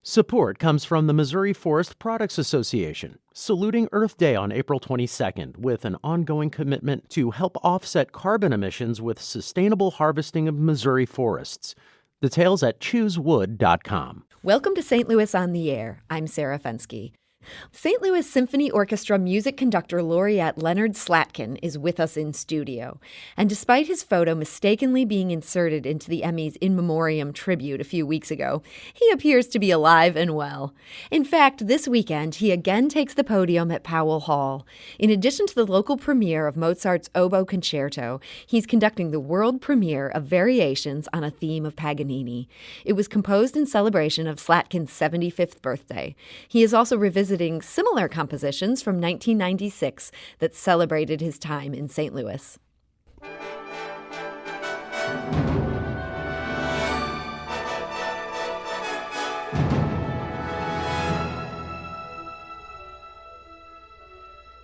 Support comes from the Missouri Forest Products Association, saluting Earth Day on April 22nd with an ongoing commitment to help offset carbon emissions with sustainable harvesting of Missouri forests. Details at choosewood.com. Welcome to St. Louis on the Air. I'm Sarah Fensky. St. Louis Symphony Orchestra music conductor laureate Leonard Slatkin is with us in studio. And despite his photo mistakenly being inserted into the Emmys In Memoriam tribute a few weeks ago, he appears to be alive and well. In fact, this weekend, he again takes the podium at Powell Hall. In addition to the local premiere of Mozart's Oboe Concerto, he's conducting the world premiere of Variations on a Theme of Paganini. It was composed in celebration of Slatkin's 75th birthday. He is also revisiting similar compositions from 1996 that celebrated his time in St. Louis.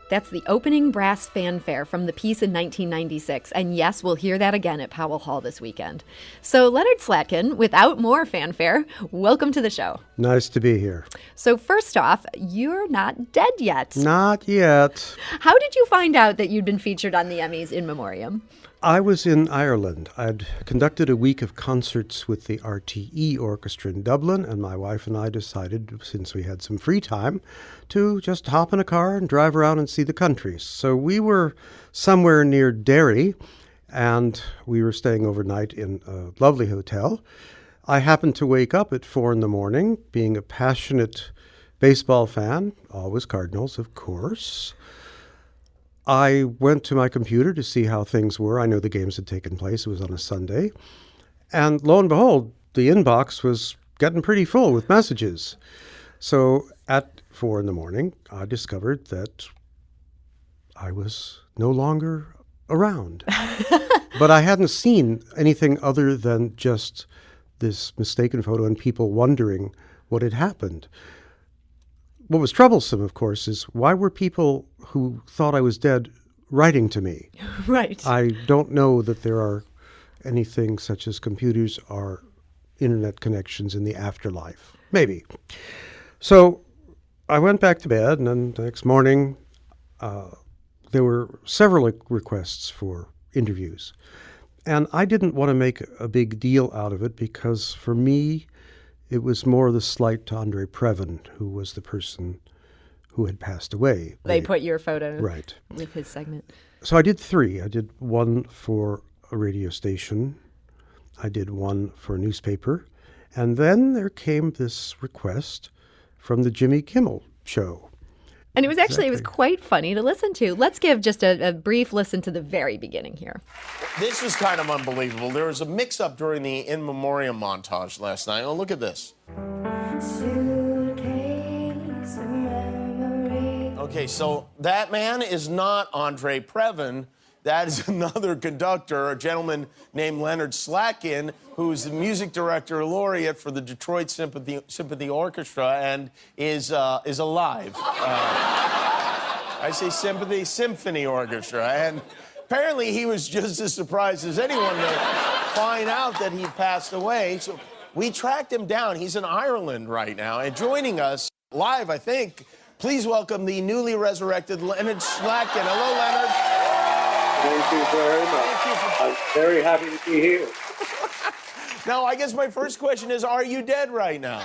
That's the opening brass fanfare from the piece in 1996. And yes, we'll hear that again at Powell Hall this weekend. So Leonard Slatkin, without more fanfare, welcome to the show. Nice to be here. So first off, you're not dead yet. Not yet. How did you find out that you'd been featured on the Emmys In Memoriam? I was in Ireland. I'd conducted a week of concerts with the RTE Orchestra in Dublin, and my wife and I decided, since we had some free time, to just hop in a car and drive around and see the country. So we were somewhere near Derry, and we were staying overnight in a lovely hotel. I happened to wake up at 4 a.m, being a passionate baseball fan, always Cardinals, of course. I went to my computer to see how things were. I know the games had taken place. It was on a Sunday. And lo and behold, the inbox was getting pretty full with messages. So at 4 a.m, I discovered that I was no longer around. But I hadn't seen anything other than just this mistaken photo and people wondering what had happened. What was troublesome, of course, is why were people who thought I was dead writing to me? Right. I don't know that there are anything such as computers or internet connections in the afterlife. Maybe. So I went back to bed, and then the next morning there were several requests for interviews. And I didn't want to make a big deal out of it because, for me, it was more the slight to Andre Previn, who was the person who had passed away. They put your photo right with his segment. So I did 3. I did one for a radio station. I did one for a newspaper. And then there came this request from the Jimmy Kimmel Show. And it was actually, It was quite funny to listen to. Let's give just a brief listen to the very beginning here. This was kind of unbelievable. There was a mix-up during the In Memoriam montage last night. Oh, look at this. Okay, so that man is not Andre Previn. That is another conductor, a gentleman named Leonard Slatkin, who's the music director laureate for the Detroit Symphony Orchestra and is alive. I say Symphony Orchestra. And apparently he was just as surprised as anyone to find out that he passed away. So we tracked him down. He's in Ireland right now. And joining us live, I think, please welcome the newly resurrected Leonard Slatkin. Hello, Leonard. Thank you very much. I'm very happy to be here. Now, I guess my first question is, are you dead right now?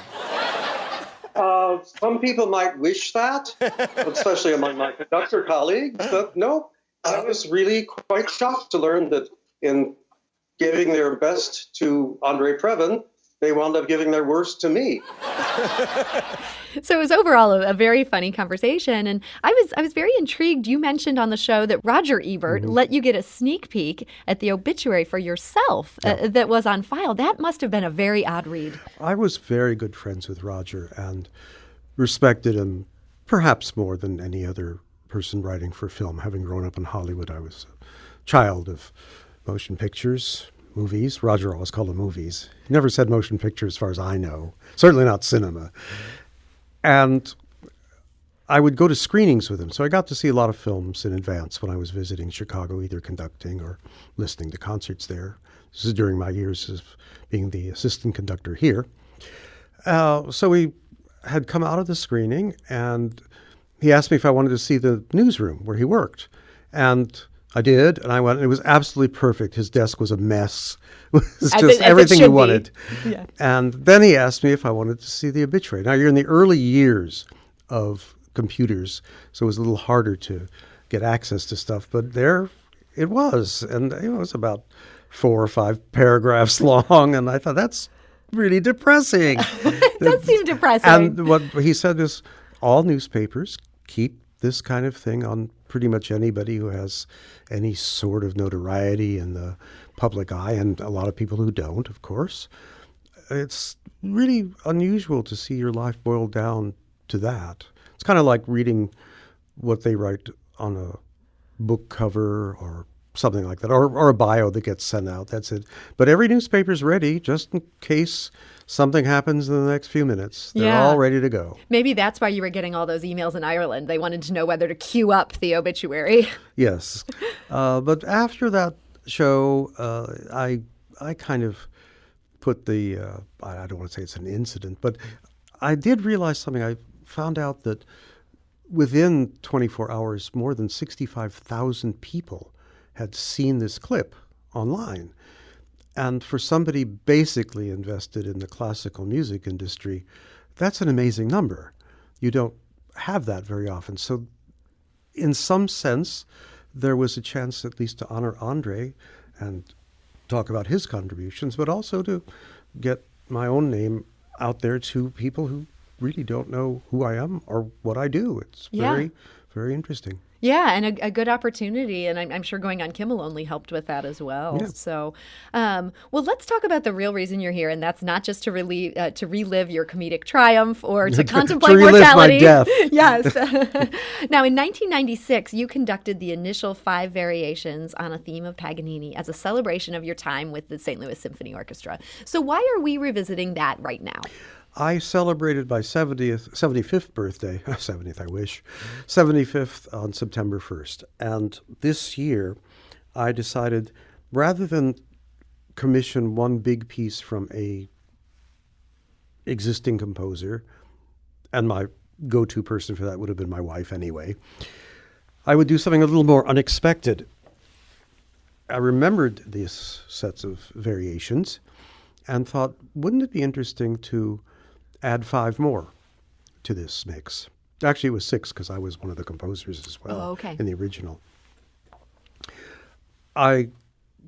Some people might wish that, especially among my conductor colleagues, but no, I was really quite shocked to learn that in giving their best to Andre Previn, they wound up giving their worst to me. So it was overall a very funny conversation, and I was very intrigued. You mentioned on the show that Roger Ebert let you get a sneak peek at the obituary for yourself that was on file. That must have been a very odd read. I was very good friends with Roger and respected him perhaps more than any other person writing for film. Having grown up in Hollywood, I was a child of motion pictures, movies. Roger always called them movies. He never said motion picture as far as I know. Certainly not cinema. And I would go to screenings with him. So I got to see a lot of films in advance when I was visiting Chicago, either conducting or listening to concerts there. This is during my years of being the assistant conductor here. So we had come out of the screening, and he asked me if I wanted to see the newsroom where he worked. And I did, and I went, and it was absolutely perfect. His desk was a mess. It was just everything you wanted. Yeah. And then he asked me if I wanted to see the obituary. Now, you're in the early years of computers, so it was a little harder to get access to stuff, but there it was. And it was about 4 or 5 paragraphs long, and I thought, that's really depressing. It does seem depressing. And what he said is, all newspapers keep this kind of thing on pretty much anybody who has any sort of notoriety in the public eye, and a lot of people who don't, of course. It's really unusual to see your life boiled down to that. It's kind of like reading what they write on a book cover or something like that, or a bio that gets sent out. That's it. But every newspaper's ready just in case something happens in the next few minutes. They're all ready to go. Maybe that's why you were getting all those emails in Ireland. They wanted to know whether to queue up the obituary. Yes. But after that show, I kind of put the, I don't want to say it's an incident, but I did realize something. I found out that within 24 hours, more than 65,000 people had seen this clip online. And for somebody basically invested in the classical music industry, that's an amazing number. You don't have that very often. So in some sense, there was a chance at least to honor Andre and talk about his contributions, but also to get my own name out there to people who really don't know who I am or what I do. It's very, very interesting. Yeah, and a good opportunity, and I'm sure going on Kimmel only helped with that as well. Yeah. So, well, let's talk about the real reason you're here, and that's not just to relive your comedic triumph or to contemplate relive mortality. my death. Yes. Now, in 1996, you conducted the initial 5 variations on a theme of Paganini as a celebration of your time with the St. Louis Symphony Orchestra. So, why are we revisiting that right now? I celebrated my 75th birthday, 70th, I wish, 75th on September 1st. And this year, I decided, rather than commission one big piece from a existing composer, and my go-to person for that would have been my wife anyway, I would do something a little more unexpected. I remembered these sets of variations and thought, wouldn't it be interesting to add 5 more to this mix? Actually, it was 6 because I was one of the composers as well in the original. I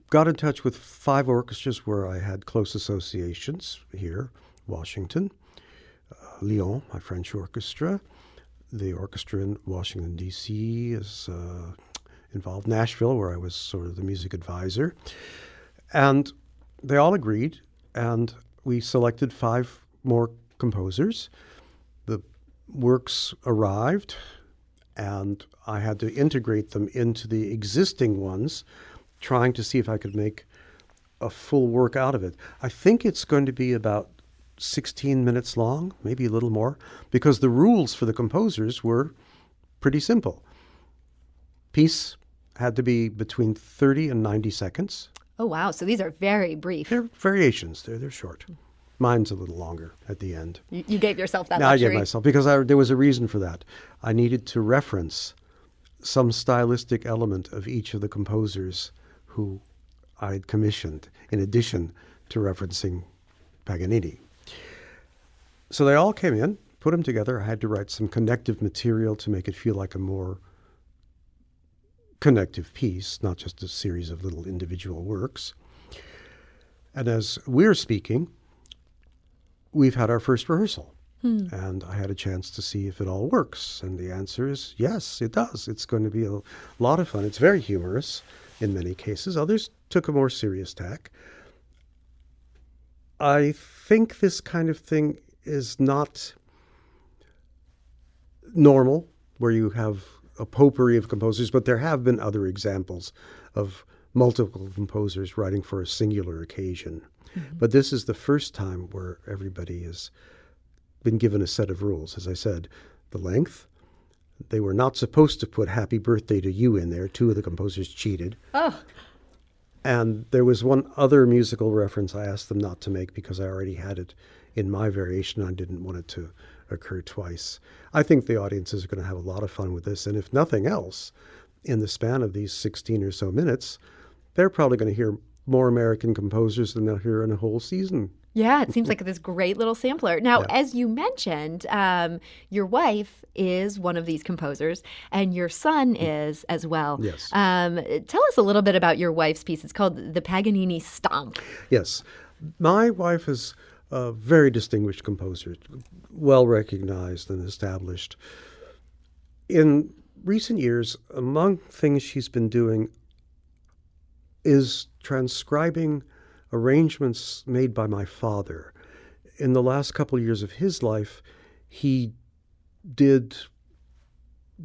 got in touch with 5 orchestras where I had close associations here, Washington, Lyon, my French orchestra. The orchestra in Washington, D.C. is involved, Nashville, where I was sort of the music advisor. And they all agreed, and we selected 5 more composers. The works arrived, and I had to integrate them into the existing ones, trying to see if I could make a full work out of it. I think it's going to be about 16 minutes long, maybe a little more, because the rules for the composers were pretty simple. Piece had to be between 30 and 90 seconds. Oh, wow. So these are very brief. They're variations. They're short. Mine's a little longer at the end. You gave yourself that luxury. I gave myself, because there was a reason for that. I needed to reference some stylistic element of each of the composers who I'd commissioned, in addition to referencing Paganini. So they all came in, put them together. I had to write some connective material to make it feel like a more connective piece, not just a series of little individual works. And as we're speaking, we've had our first rehearsal, and I had a chance to see if it all works. And the answer is yes, it does. It's going to be a lot of fun. It's very humorous in many cases. Others took a more serious tack. I think this kind of thing is not normal, where you have a potpourri of composers, but there have been other examples of multiple composers writing for a singular occasion. Mm-hmm. But this is the first time where everybody has been given a set of rules. As I said, the length. They were not supposed to put Happy Birthday to You in there. 2 of the composers cheated. Oh. And there was one other musical reference I asked them not to make because I already had it in my variation. I didn't want it to occur twice. I think the audiences are going to have a lot of fun with this. And if nothing else, in the span of these 16 or so minutes, they're probably going to hear more American composers than they'll hear in a whole season. Yeah, it seems like this great little sampler. Now, Yeah. as you mentioned, your wife is one of these composers, and your son is as well. Yes. Tell us a little bit about your wife's piece. It's called the Paganini Stomp. Yes. My wife is a very distinguished composer, well recognized and established. In recent years, among things she's been doing is transcribing arrangements made by my father. In the last couple of years of his life, he did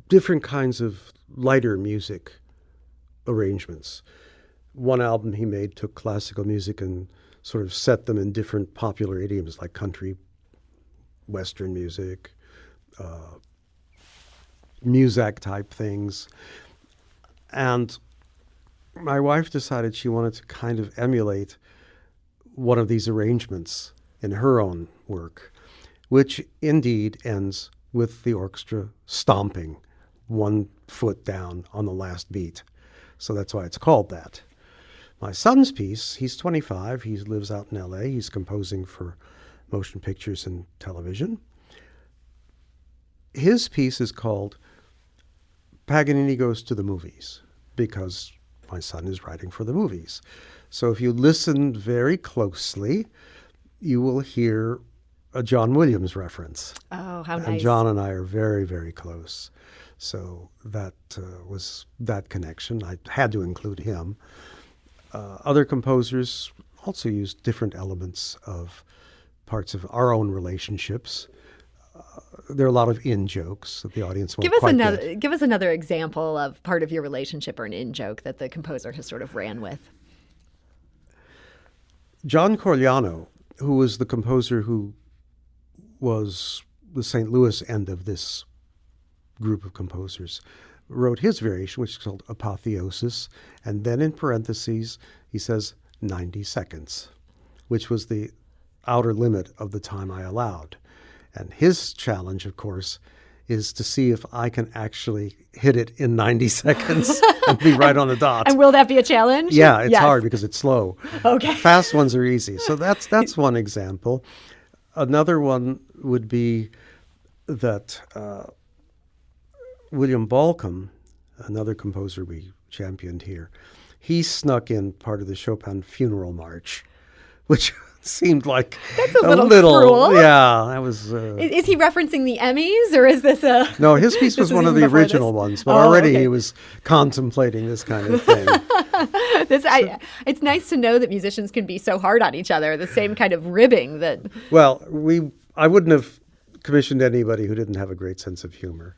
different kinds of lighter music arrangements. One album he made took classical music and sort of set them in different popular idioms like country, Western music, Muzak type things. And my wife decided she wanted to kind of emulate one of these arrangements in her own work, which indeed ends with the orchestra stomping one foot down on the last beat. So that's why it's called that. My son's piece, he's 25, he lives out in LA, he's composing for motion pictures and television. His piece is called Paganini Goes to the Movies, because my son is writing for the movies. So if you listen very closely, you will hear a John Williams reference. Oh, how And nice. John and I are very, very close. So that was that connection. I had to include him. Other composers also used different elements of parts of our own relationships. There are a lot of in-jokes that the audience won't quite get. Give us another example of part of your relationship or an in-joke that the composer has sort of ran with. John Corigliano, who was the composer who was the St. Louis end of this group of composers, wrote his variation, which is called Apotheosis, and then in parentheses, he says 90 seconds, which was the outer limit of the time I allowed. And his challenge, of course, is to see if I can actually hit it in 90 seconds and be right on the dot. And will that be a challenge? Yeah, it's Yes. hard because it's slow. Okay. Fast ones are easy. So that's one example. Another one would be that William Balcom, another composer we championed here, he snuck in part of the Chopin Funeral March, which seemed like That's a little cruel. Yeah, that was. Is he referencing the Emmys, or is this a... No, his piece This was is one of even the before original this? ones, but Oh, already okay. he was contemplating this kind of thing. It's nice to know that musicians can be so hard on each other, the same kind of ribbing that... Well, I wouldn't have commissioned anybody who didn't have a great sense of humor.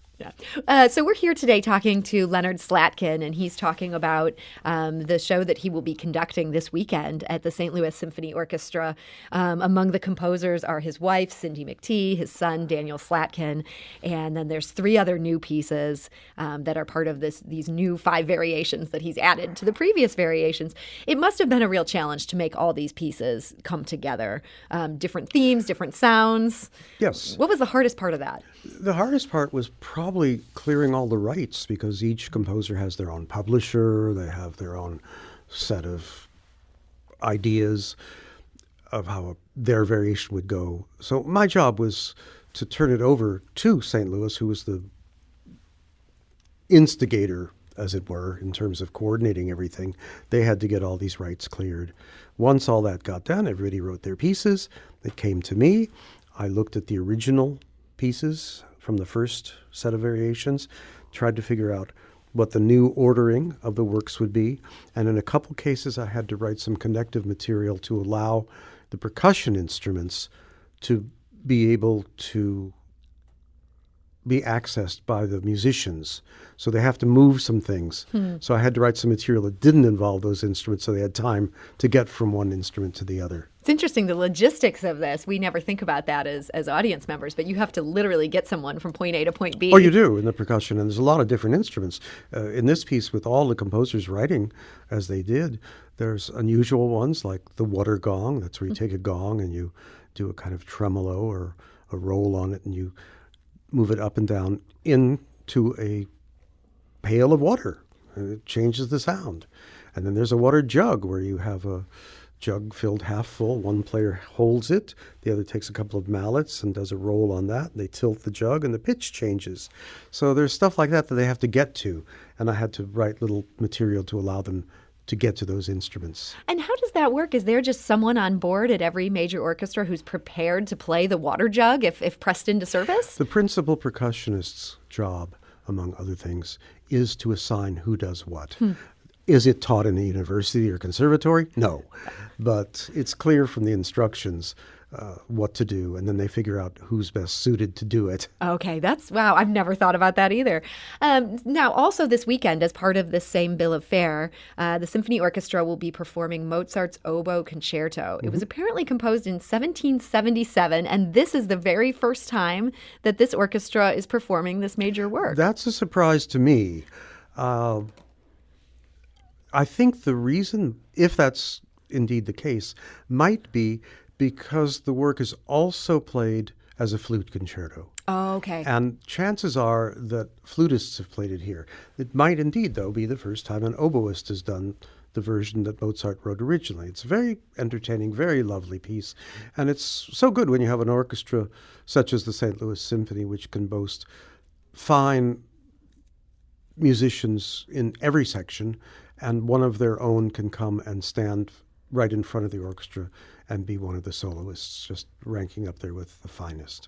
Yeah. So we're here today talking to Leonard Slatkin, and he's talking about the show that he will be conducting this weekend at the St. Louis Symphony Orchestra. Among the composers are his wife, Cindy McTee, his son, Daniel Slatkin, and then there's 3 other new pieces that are part of these new 5 variations that he's added to the previous variations. It must have been a real challenge to make all these pieces come together. Different themes, different sounds. Yes. What was the hardest part of that? The hardest part was probably clearing all the rights, because each composer has their own publisher, they have their own set of ideas of how their variation would go. So my job was to turn it over to St. Louis, who was the instigator, as it were, in terms of coordinating everything. They had to get all these rights cleared. Once all that got done, everybody wrote their pieces. It came to me. I looked at the original pieces from the first set of variations, tried to figure out what the new ordering of the works would be. And in a couple cases, I had to write some connective material to allow the percussion instruments to be able to be accessed by the musicians. So they have to move some things. So I had to write some material that didn't involve those instruments, so they had time to get from one instrument to the other. It's interesting, the logistics of this. We never think about that as audience members, but you have to literally get someone from point A to point B. Oh, you do in the percussion, and there's a lot of different instruments. In this piece, with all the composers writing as they did, there's unusual ones like the water gong. That's where you take a gong and you do a kind of tremolo or a roll on it, and you move it up and down into a pail of water, and it changes the sound. And then there's a water jug where you have a jug filled half full. One player holds it, the other takes a couple of mallets and does a roll on that. They tilt the jug and the pitch changes. So there's stuff like that they have to get to, and I had to write little material to allow them to get to those instruments. And how does that work? Is there just someone on board at every major orchestra who's prepared to play the water jug if pressed into service? The principal percussionist's job, among other things, is to assign who does what. Is it taught in a university or conservatory? No. But it's clear from the instructions what to do, and then they figure out who's best suited to do it. Okay, wow, I've never thought about that either. Now, also this weekend, as part of this same bill of fare, the Symphony Orchestra will be performing Mozart's Oboe Concerto. It was apparently composed in 1777, and this is the very first time that this orchestra is performing this major work. That's a surprise to me. I think the reason, if that's indeed the case, might be because the work is also played as a flute concerto. Oh, okay. And chances are that flutists have played it here. It might indeed, though, be the first time an oboist has done the version that Mozart wrote originally. It's a very entertaining, very lovely piece. And it's so good when you have an orchestra such as the St. Louis Symphony, which can boast fine musicians in every section, and one of their own can come and stand right in front of the orchestra and be one of the soloists, just ranking up there with the finest.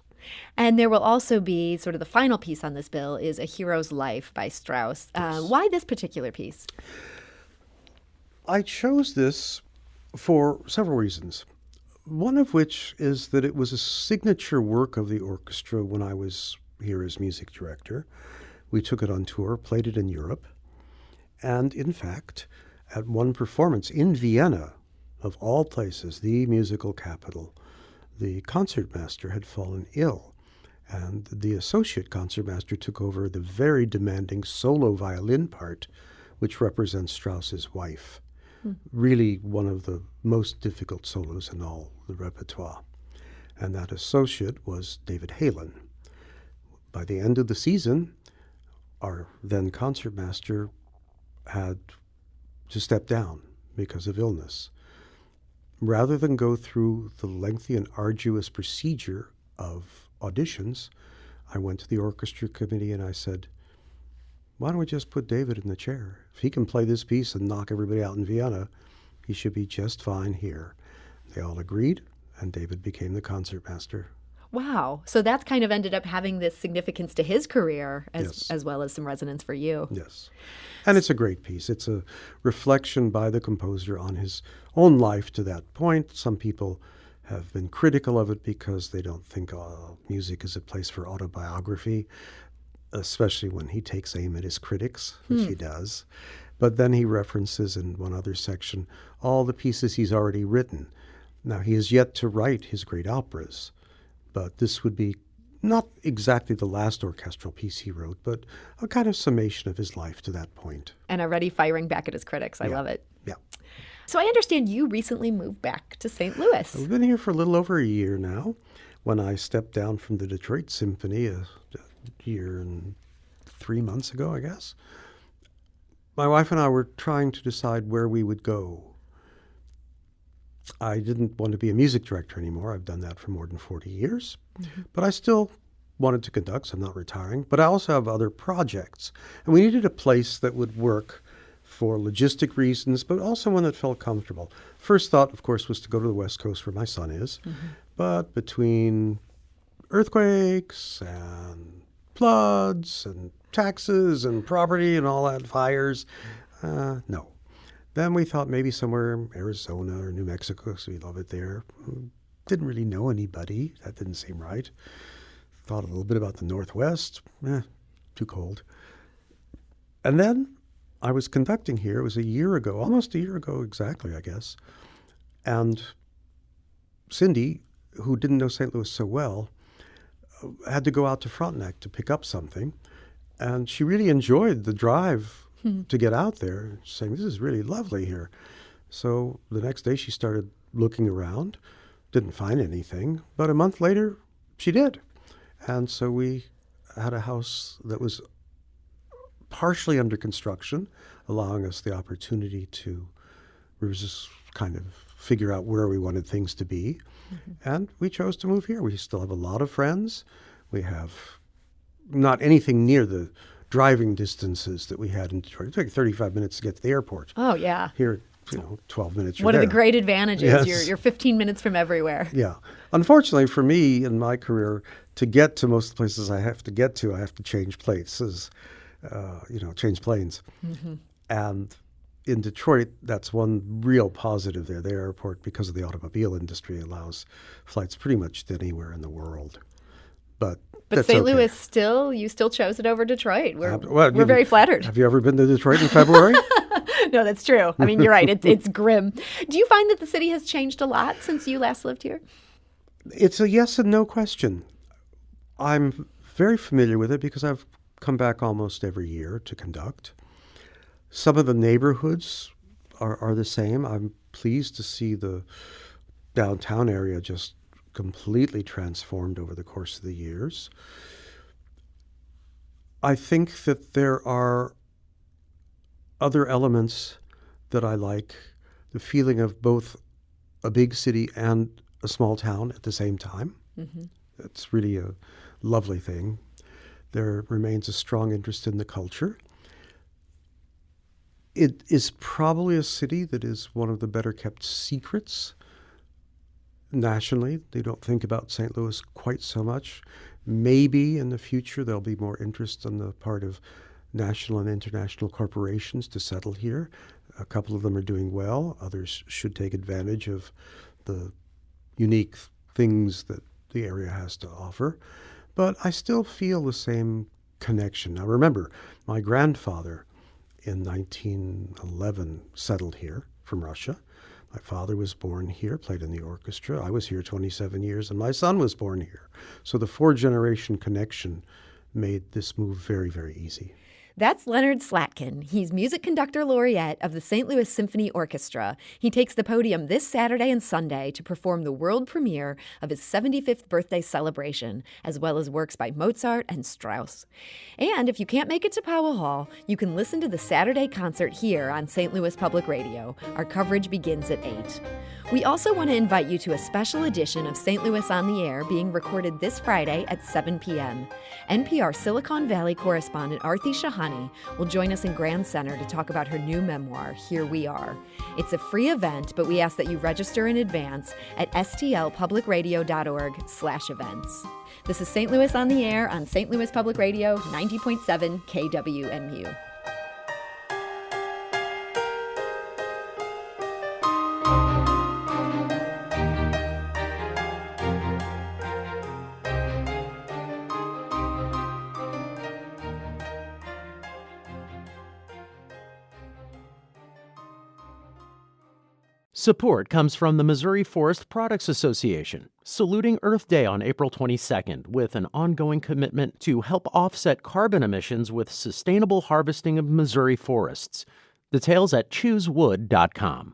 And there will also be sort of the final piece on this bill is A Hero's Life by Strauss. Yes. Why this particular piece? I chose this for several reasons. One of which is that it was a signature work of the orchestra when I was here as music director. We took it on tour, played it in Europe, and in fact, at one performance in Vienna, of all places, the musical capital, the concertmaster had fallen ill, and the associate concertmaster took over the very demanding solo violin part, which represents Strauss's wife. Really one of the most difficult solos in all the repertoire. And that associate was David Halen. By the end of the season, our then concertmaster had to step down because of illness. Rather than go through the lengthy and arduous procedure of auditions, I went to the orchestra committee and I said, why don't we just put David in the chair? If he can play this piece and knock everybody out in Vienna, he should be just fine here. They all agreed, and David became the concertmaster. Wow. So that's kind of ended up having this significance to his career Yes. as well as some resonance for you. Yes. And it's a great piece. It's a reflection by the composer on his own life to that point. Some people have been critical of it because they don't think music is a place for autobiography, especially when he takes aim at his critics, which he does. But then he references in one other section all the pieces he's already written. Now, he has yet to write his great operas, but this would be not exactly the last orchestral piece he wrote, but a kind of summation of his life to that point. And already firing back at his critics. I love it. Yeah. So I understand you recently moved back to St. Louis. I've been here for a little over a year now. When I stepped down from the Detroit Symphony a year and 3 months ago, I guess, my wife and I were trying to decide where we would go. I didn't want to be a music director anymore. I've done that for more than 40 years. But I still wanted to conduct, so I'm not retiring. But I also have other projects. And we needed a place that would work for logistic reasons, but also one that felt comfortable. First thought, of course, was to go to the West Coast where my son is. But between earthquakes and floods and taxes and property and all that, fires, no. Then we thought maybe somewhere in Arizona or New Mexico, because we love it there. Didn't really know anybody. That didn't seem right. Thought a little bit about the Northwest. Too cold. And then I was conducting here. It was a year ago, almost a year ago exactly, I guess. And Cindy, who didn't know St. Louis so well, had to go out to Frontenac to pick up something. And she really enjoyed the drive to get out there, saying, this is really lovely here. So the next day she started looking around, didn't find anything. But a month later, She did. And so we had a house that was partially under construction, allowing us the opportunity to just kind of figure out where we wanted things to be. And we chose to move here. We still have a lot of friends. We have not anything near the driving distances that we had in Detroit. It took 35 minutes to get to the airport. Oh, yeah. Here, 12 minutes from One there. of the great advantages. Yes. You're 15 minutes from everywhere. Yeah. Unfortunately for me in my career, to get to most of the places I have to get to, I have to change places, change planes. And in Detroit, that's one real positive there. The airport, because of the automobile industry, allows flights pretty much to anywhere in the world. But that's St. okay. Louis, you still chose it over Detroit. We're Well, very flattered. Have you ever been to Detroit in February? No, that's true. I mean, you're right. It's grim. Do you find that the city has changed a lot since you last lived here? It's a yes and no question. I'm very familiar with it because I've come back almost every year to conduct. Some of the neighborhoods are the same. I'm pleased to see the downtown area just completely transformed over the course of the years. I think that there are other elements that I like, the feeling of both a big city and a small town at the same time. It's really a lovely thing. There remains a strong interest in the culture. It is probably a city that is one of the better kept secrets nationally. They don't think about St. Louis quite so much. Maybe in the future there'll be more interest on the part of national and international corporations to settle here. A couple of them are doing well. Others should take advantage of the unique things that the area has to offer. But I still feel the same connection. Now remember, my grandfather in 1911 settled here from Russia. My father was born here, played in the orchestra. I was here 27 years, and my son was born here. So the four-generation connection made this move very, very easy. That's Leonard Slatkin. He's music conductor laureate of the St. Louis Symphony Orchestra. He takes the podium this Saturday and Sunday to perform the world premiere of his 75th birthday celebration, as well as works by Mozart and Strauss. And if you can't make it to Powell Hall, you can listen to the Saturday concert here on St. Louis Public Radio. Our coverage begins at 8. We also want to invite you to a special edition of St. Louis on the Air being recorded this Friday at 7 p.m. NPR Silicon Valley correspondent Arthi Shahani will join us in Grand Center to talk about her new memoir, Here We Are. It's a free event, but we ask that you register in advance at stlpublicradio.org/events. This is St. Louis on the Air on St. Louis Public Radio, 90.7 KWMU. Support comes from the Missouri Forest Products Association, saluting Earth Day on April 22nd with an ongoing commitment to help offset carbon emissions with sustainable harvesting of Missouri forests. Details at choosewood.com.